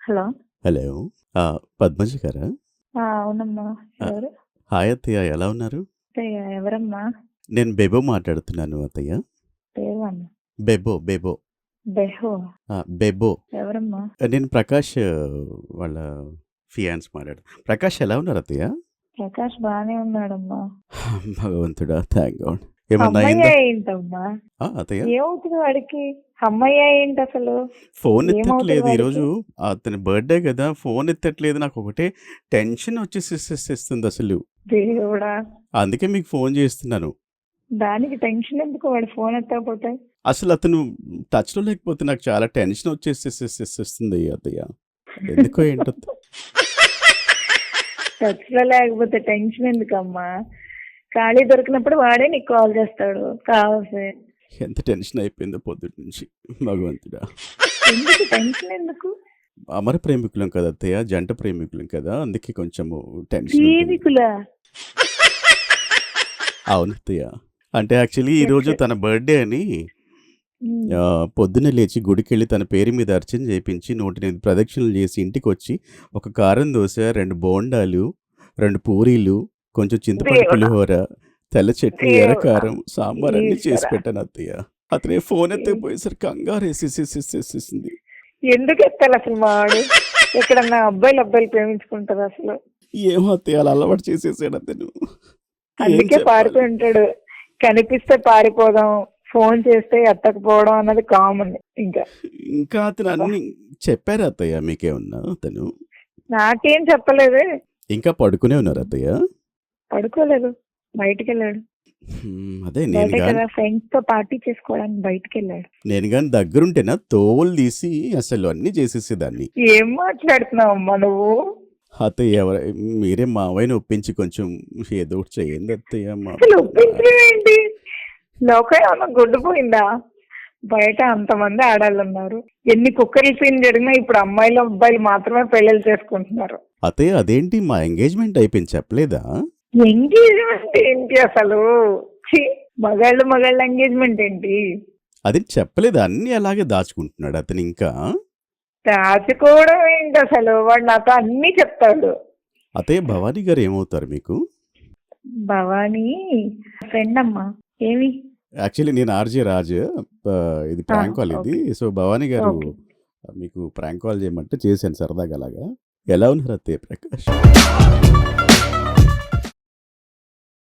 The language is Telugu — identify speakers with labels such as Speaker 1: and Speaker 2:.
Speaker 1: హలో!
Speaker 2: హలో. పద్మజ గారా?
Speaker 1: అవునమ్మా.
Speaker 2: ఆహ్,
Speaker 1: ఎవరు?
Speaker 2: హాయ్ అత్తయ్య, ఎలా ఉన్నారు?
Speaker 1: అత్తయ్య ఎవరమ్మా?
Speaker 2: నేను బెబో మాట్లాడుతున్నాను అత్తయ్య.
Speaker 1: పేరు
Speaker 2: బెబో.
Speaker 1: బెహో.
Speaker 2: బెబో.
Speaker 1: ఎవరమ్మా?
Speaker 2: నేను ప్రకాష్ వాళ్ళ ఫియాన్స్ ప్రకాష్ ఎలా ఉన్నారు అత్తయ్య?
Speaker 1: ప్రకాష్ బానే ఉన్నాడమ్మా.
Speaker 2: భగవంతుడా! Thank God. ఏమన్నా
Speaker 1: అమ్మయ్య
Speaker 2: అయిందా?
Speaker 1: ఏంటమ్మా?
Speaker 2: అత్తయ్య
Speaker 1: ఏమవుతుంది వాడికి? అమ్మయ్య ఏంటసలు?
Speaker 2: ఫోన్
Speaker 1: ఏమవుతది
Speaker 2: ఎత్తట్లేదు
Speaker 1: వాడికి?
Speaker 2: ఈరోజు. అతని బర్త్‌డే కదా! ఫోన్ ఎత్తట్లేదు. నాకొకటే టెన్షన్ వచ్చేసేసేస్తుంది అసలు.
Speaker 1: దేవుడా!
Speaker 2: అందుకే మీకు ఫోన్ చేస్తున్నాను.
Speaker 1: దానికి టెన్షన్ ఎందుకు వాడు ఫోన్ ఎత్తకపోతే?
Speaker 2: అసలు అతను టచ్‌లో లేకపోతే నాకు చాలా టెన్షన్ వచ్చేసేసేసేస్తుంది అత్తయ్య. ఎందుకో ఏంటో
Speaker 1: టచ్‌లో లేకపోతే టెన్షన్ ఎందుకమ్మా? ఖాళీ దొరికినప్పుడు వాడే నీకు కాల్ చేస్తాడు కావాల్సి.
Speaker 2: ఎంత టెన్షన్ అయిపోయిందో పొద్దుటి నుంచి. భగవంతుడా!
Speaker 1: ఎందుకు టెన్షన్ ఎందుకు?
Speaker 2: అమర ప్రేమికులం కదా అత్తయ్య. జంట ప్రేమికులం కదా! అందుకే కొంచెము టెన్షన్ ఉంటుంది.
Speaker 1: ప్రేమికులా?
Speaker 2: అవును అత్తయ్య. అంటే యాక్చువల్లీ ఈరోజు తన బర్త్‌డే అని
Speaker 1: హ్మ్.
Speaker 2: పొద్దున్నే లేచి గుడికెళ్ళి తన పేరు మీద అర్చన చేపించి 108 ప్రదక్షిణలు చేసి ఇంటికొచ్చి ఒక కారం దోస, 2 బోండాలు, 2 పూరీలు, కొంచెం చింతపండు
Speaker 1: దేవుడా!
Speaker 2: పులిహోర, తెల్ల చట్నీ, ఎర్ర
Speaker 1: దేవుడా!
Speaker 2: కారం, సాంబార్ అన్నీ చేసి
Speaker 1: ఈశ్వరా!
Speaker 2: పెట్టాను అత్తయ్య. అతనే ఫోన్ ఎత్తకపోయేసరికి కంగారేసేసేసేసేసింది.
Speaker 1: ఎందుకు ఎత్తాలి అసలు మా వాడు? ఎక్కడన్నా అబ్బాయిలు ప్రేమించుకుంటారు అసలు.
Speaker 2: ఏమో అత్తయ్య అలా అలవాటు చేసేసాడు అతను. ఏం
Speaker 1: అందుకే
Speaker 2: చెప్పాలి?
Speaker 1: పారిపోయి ఉంటాడు. కనిపిస్తే పారిపోదాం, ఫోన్ చేస్తే ఎత్తకపోవడం అన్నది కామన్ ఇంకా.
Speaker 2: ఇంకా అతను
Speaker 1: అబ్బా!
Speaker 2: అన్నీ చెప్పారా అత్తయ్య మీకేమన్నా అతను?
Speaker 1: నాకేం చెప్పలేదే.
Speaker 2: ఇంకా పడుకునే ఉన్నారా అత్తయ్య?
Speaker 1: పడుకోలేదు. బయటికెళ్ళాడు.
Speaker 2: అదే
Speaker 1: బయట కదా ఫ్రెండ్స్ తో పార్టీ చేసుకోవడానికి బయటికెళ్ళాడు.
Speaker 2: నేను గాని దగ్గరుంటేనా తోలు తీసి అసలు అన్నీ చేసేసేదాన్ని.
Speaker 1: ఏం మాట్లాడుతున్నావమ్మా నువ్వు?
Speaker 2: అత్తయ్య మీరే మావయ్యని ఒప్పించి కొంచెం ఏదో ఒకటి చేయండి అత్తయ్య.
Speaker 1: అసలు ఒప్పించడం ఏంటి? లోకం ఏమన్నా గుడ్డిపోయిందా? బయట అంతమంది ఆడాళ్ళు ఉన్నారు. ఎన్ని కుక్కర్ల సీన్ జరిగినా ఇప్పుడు అమ్మాయిలు అబ్బాయిలు మాత్రమే పెళ్లిళ్ళు చేసుకుంటున్నారు.
Speaker 2: అత్తయ్య అదేంటి మా ఎంగేజ్మెంట్ అయిపోయింది చెప్పలేదా?
Speaker 1: ఎంగేజ్మెంట్ ఏంటి అసలు? ఛీ! మగాళ్ళ ఎంగేజ్మెంట్ ఏంటి?
Speaker 2: అది చెప్పలేదా? అన్నీ అలాగే దాచుకుంటున్నాడు అతను ఇంకా.
Speaker 1: దాచుకోవడం ఏంటి అసలు? వాడు నాతో అన్ని చెప్తాడు.
Speaker 2: అత్తయ్య భవానీ గారు ఏమవుతారు మీకు?
Speaker 1: భవానీ ఫ్రెండ్ అమ్మా. ఏమి?
Speaker 2: యాక్చువల్లీ నేను ఆర్జే రాజ్. ఇది ప్రాంక్ కాల్ ఇది.
Speaker 1: ఓకే.
Speaker 2: సో భవానీ గారు
Speaker 1: ఓకే.
Speaker 2: మీకు ప్రాంక్ కాల్ చేయమంటే చేశాను సరదాగా అలాగా. ఎలా ఉన్నారు అత్తయ్య ప్రకాష్?